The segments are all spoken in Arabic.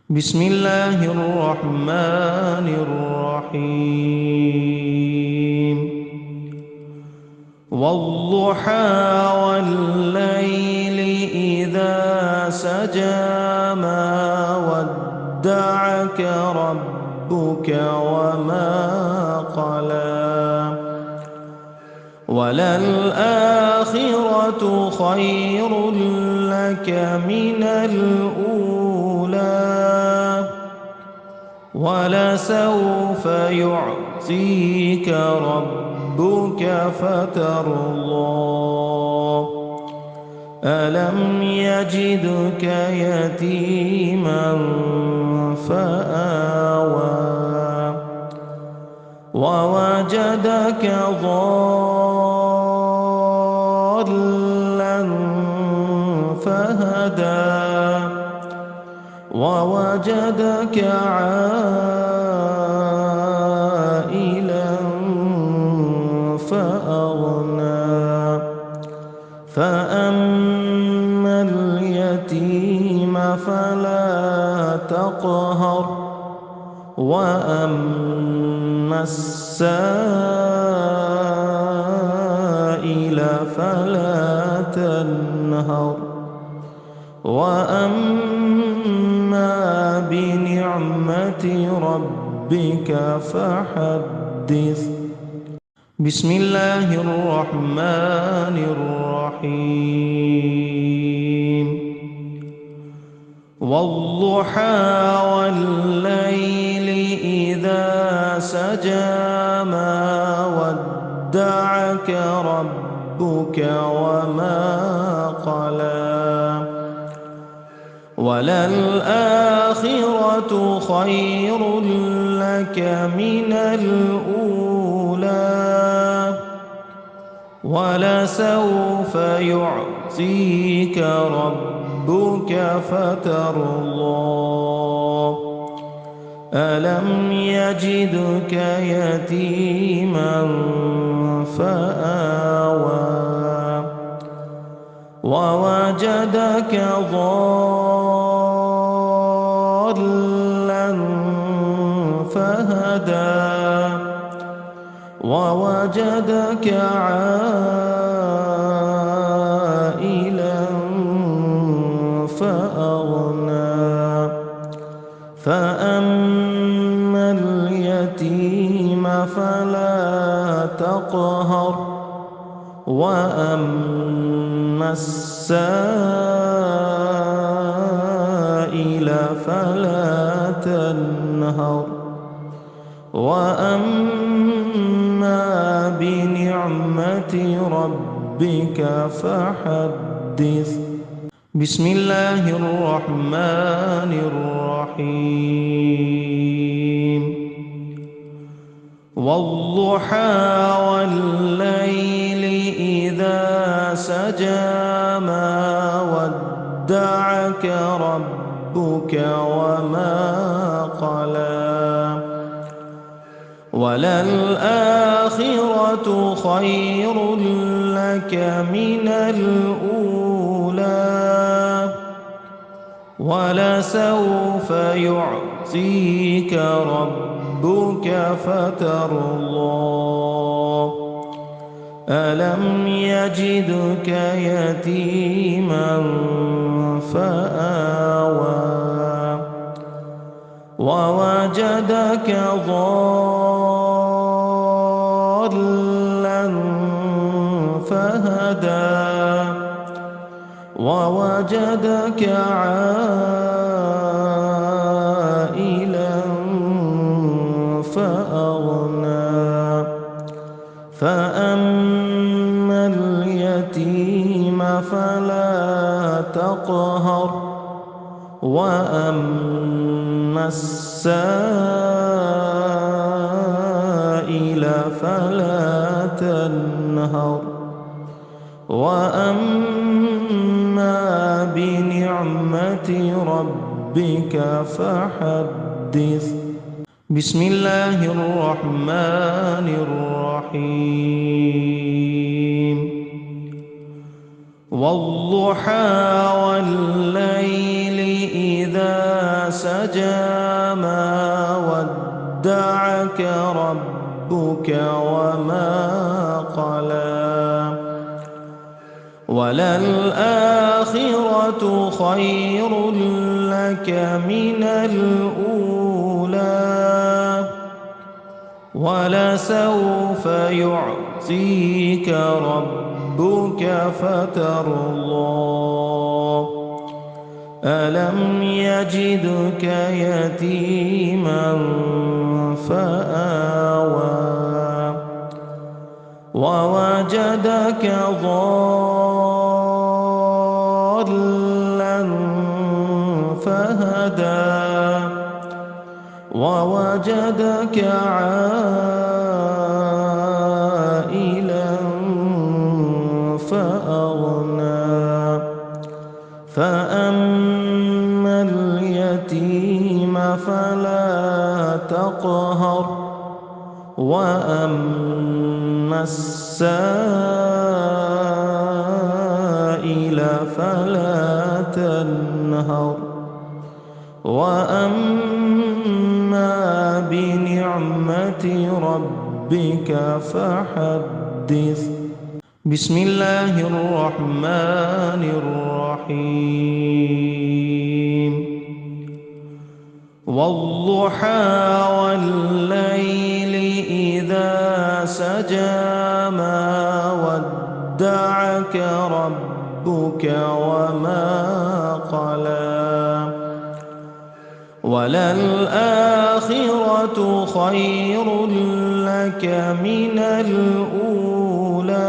بسم الله الرحمن الرحيم. والضحى والليل إذا سجى ما ودعك ربك وما قلى وللآخرة خير لك من الأولى ولسوف يعطيك ربك فترضى ألم يجدك يتيما فآوى ووجدك ضالا فهدى ووجدك عائلا فأغنى فأما اليتيم فلا تقهر وأما السائل فلا تنهر وأما بنعمة ربك فحدث. بسم الله الرحمن الرحيم. والضحى والليل إذا سجى ما ودعك ربك وما قلى وللآخرة خير لك من الأولى ولسوف يعطيك ربك فترضى ألم يجدك يتيما فآوى ووجدك ضالا فهدى ووجدك عائلا فأغنى فأما اليتيم فلا تقهر وأما السائل فلا تنهر وأما بنعمة ربك فحدث. بسم الله الرحمن الرحيم. والضحى والليل إذا سجى ما ودعك ربك وما قلى وللآخرة خير لك من الأولى ولسوف يعطيك ربك فترضى ألم يجدك يتيما فآوى ووجدك ضالا فهدى ووجدك عائلا فأغنى فأما اليتيم فلا تقهر وأما السائل فلا تنهر وأما بنعمة ربك فحدث. بسم الله الرحمن الرحيم. والضحى والليل إذا سجى ما ودعك ربك وما قلى وللآخرة خير لك من الأولى ولسوف يعطيك ربك فترضى ألم يجدك يتيما فآوى ووجدك ضالا فهدى ووجدك عائلا فأغنى فأما اليتيم فلا تقهر وأما السائل فلا تنهر وأما بنعمة ربك فحدث بسم الله الرحمن الرحيم والضحى والليل إذا سجى ما ودعك ربك وما قلى وللآخرة خير لك من الأولى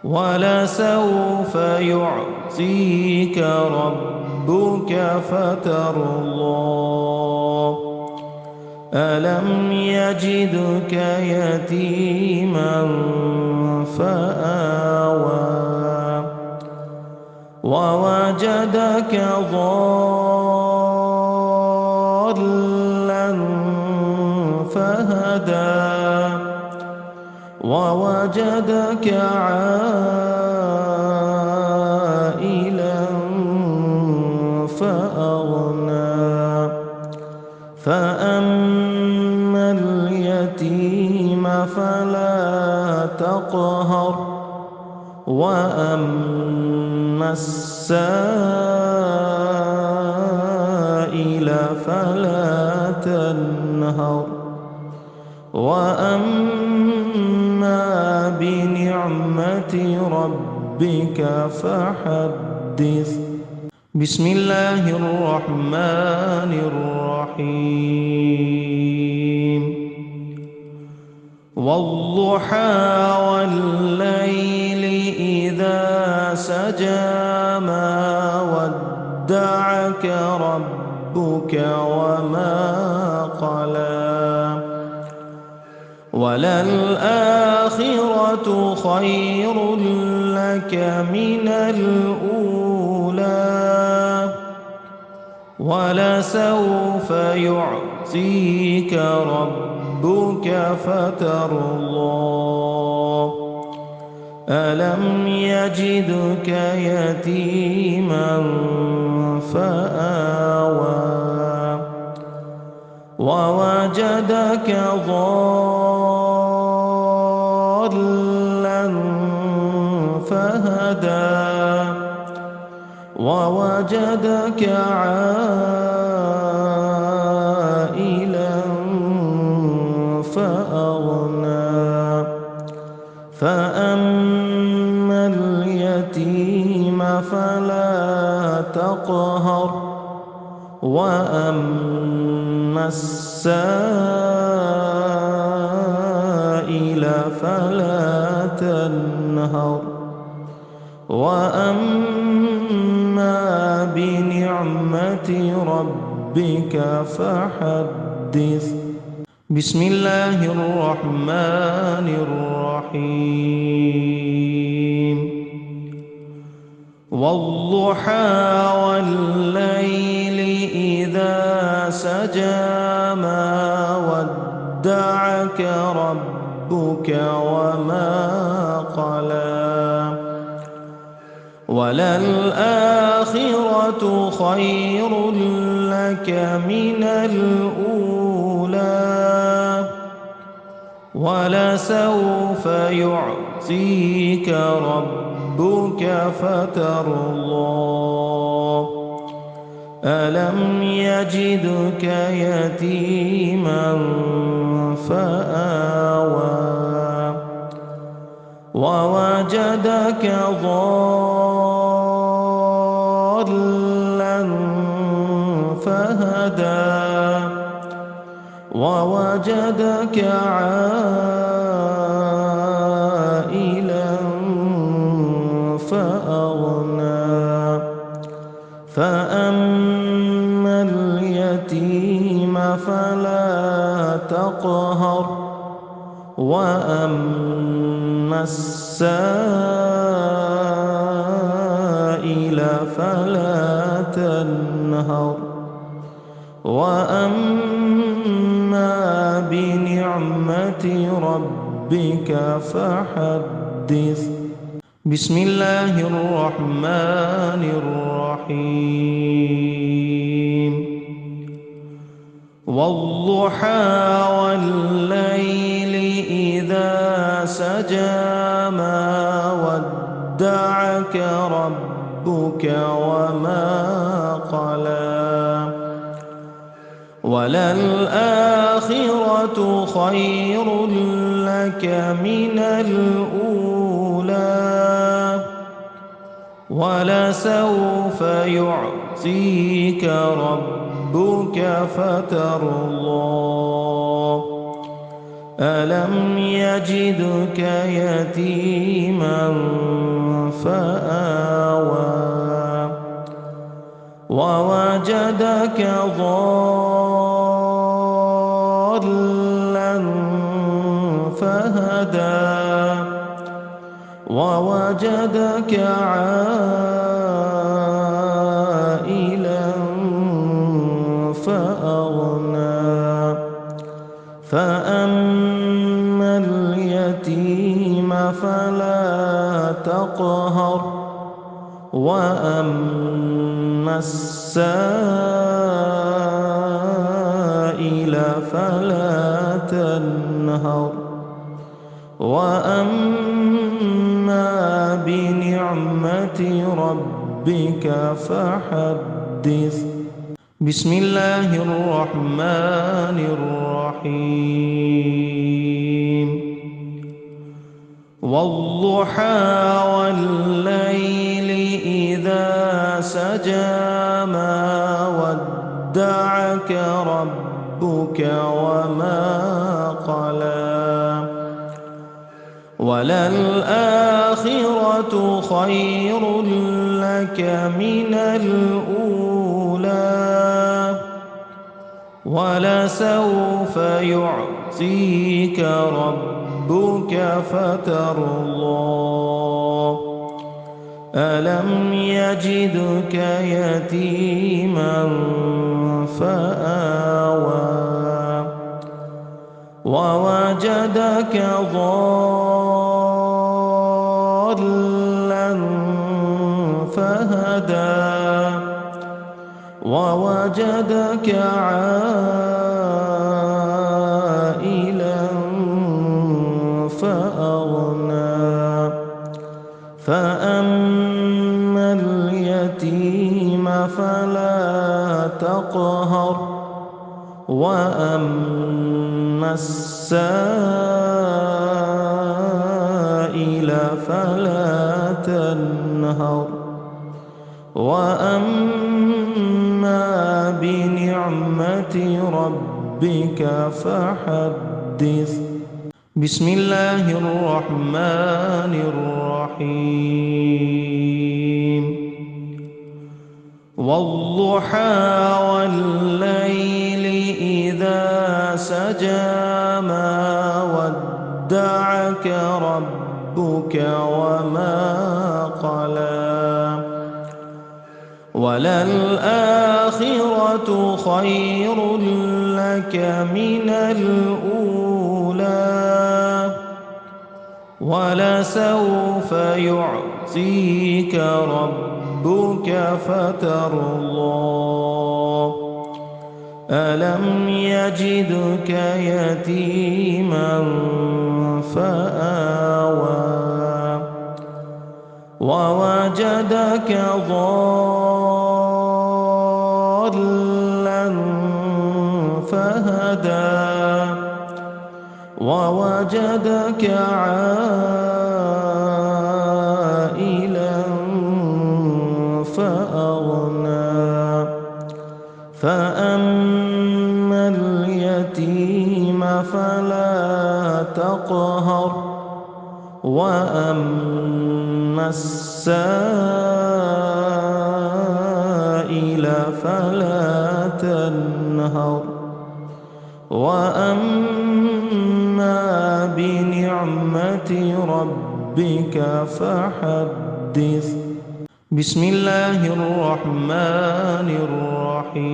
ولسوف يعطيك ربك فترضى ألم يجدك يتيما فآوى ووجدك ضالا فهدى ووجدك عائلا فأغنى فأما اليتيم فلا تقهر وأما السائل فلا تنهر وأما بنعمة ربك فحدث بسم الله الرحمن الرحيم والضحى والليل إذا سجى ما ودعك ربك وما قلى وللآخرة خير لك من الأولى ولسوف يعطيك ربك فترضى ألم يجدك يتيما فآوى ووجدك ضالا فهدى ووجدك عائلا فأغنى فأما اليتيم فلا تقهر وأما السائل فلا تنهر وأما بنعمة ربك فحدث بسم الله الرحمن الرحيم والضحى والليل إذا سجى ما ودعك ربك وما قلى وللآخرة خير لك من الأولى ولسوف يعطيك ربك فترضى ألم يجدك يتيما فآوى ووجدك ضالا فهدى ووجدك عائلا فأغنى فأما اليتيم فلا تقهر وأما السائل فلا تنهر وأما بنعمة ربك فحدث بسم الله الرحمن الرحيم والضحى والليل إذا سجى ما ودعك ربك وما قلى وللآخرة خير لك من الأولى ولسوف يعطيك ربك فترضى ألم يجدك يتيما فآوى ووجدك ضالا فهدى ووجدك عائلا فأغنى فأما اليتيم فلا تقهر وأما السائل فلا تنهر وأما بنعمة ربك فحدث بسم الله الرحمن الرحيم والضحى والليل إذا سجى ما ودعك ربك وما قلى وللآخرة خير لك من الأولى ولسوف يعطيك ربك فترضى ألم يجدك يتيما فآوى ووجدك ضالا فهدى ووجدك عائلا فأغنى فأما اليتيم فلا تقهر وأما السائل فلا تنهر وأما بنعمة ربك فحدث بسم الله الرحمن الرحيم والضحى والليل إذا سجى ما ودعك ربك وما قلى وللآخرة خير لك من الأولى ولسوف يعطيك يعطيك ربك فترضى ألم يجدك يتيما فآوى ووجدك ضالا فهدى ووجدك عائلا فأغنى فأما اليتيم فلا تقهر وأما السائل فلا تنهر وأما بنعمة ربك فحدث بسم الله الرحمن الرحيم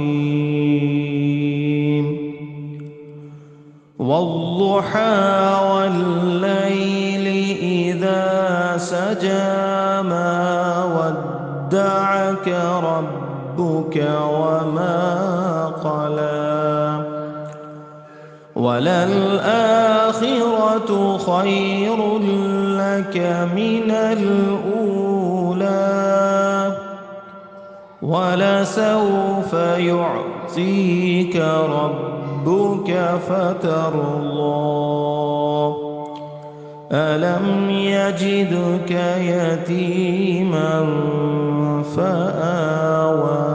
والضحى والليل إذا سجى ما ودعك ربك وما قلى وللآخرة خير لك من الأولى ولسوف يعطيك ربك فترضى ألم يجدك يتيما فآوى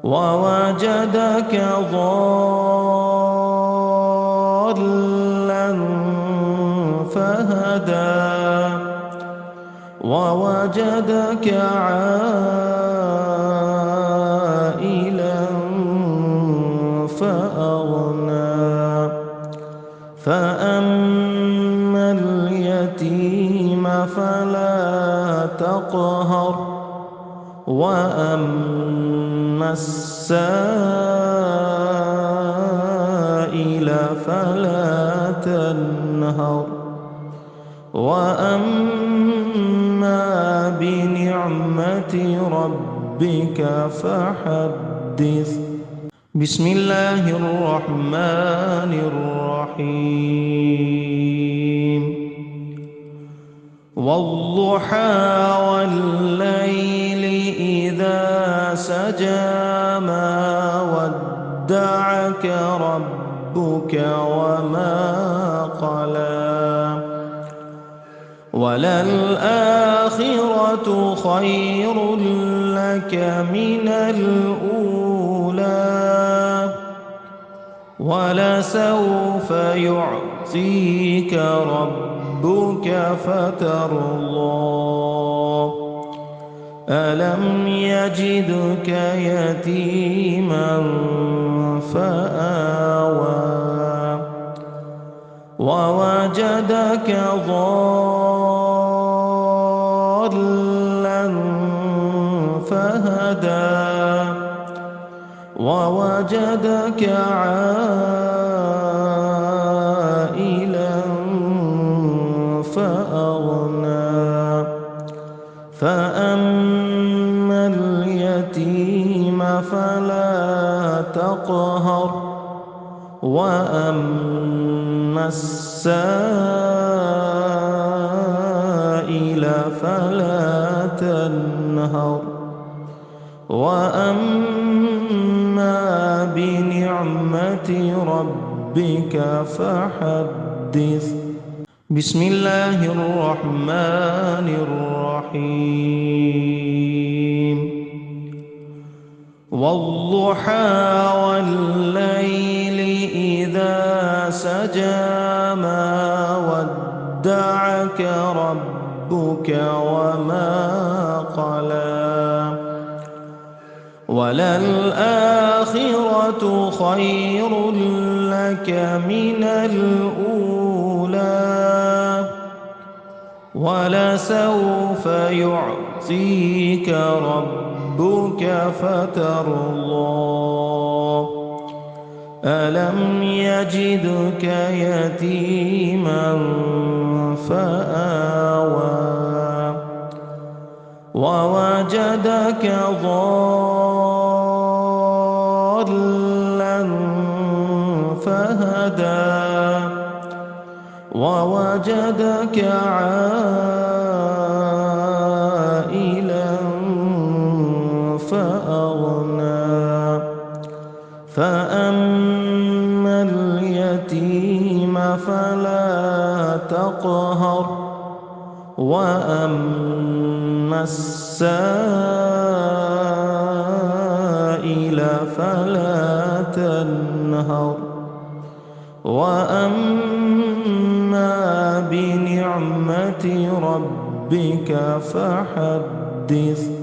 ووجدك ضالا فهدى ووجدك عائلا فأغنى فأما اليتيم فلا تقهر وأما السائل فلا تنهر وأما بنعمة ربك فحدث بسم الله الرحمن الرحيم والضحى والليل إذا سجى ما ودعك ربك وما قلى وللآخرة خير لك من الأولى ولسوف يعطيك ربك فترضى ألم يجدك يتيما فآوى ووجدك ضالا فهدى ووجدك عائلا فأغنى فأما اليتيم فلا تقهر وأما السائل فلا تنهر وأما بنعمة ربك فحدث بسم الله الرحمن الرحيم والضحى والليل إذا سجى ما ودعك ربك وما قلى وللآخرة خير لك من الأولى ولسوف يعطيك ربك فترضى ألم يجدك يتيما فآوى ووجدك ضالا فهدى ووجدك عائلا فأغنى فأما اليتيم فلا تقهر وأما السائل فلا تنهر وأما بنعمة ربك فحدث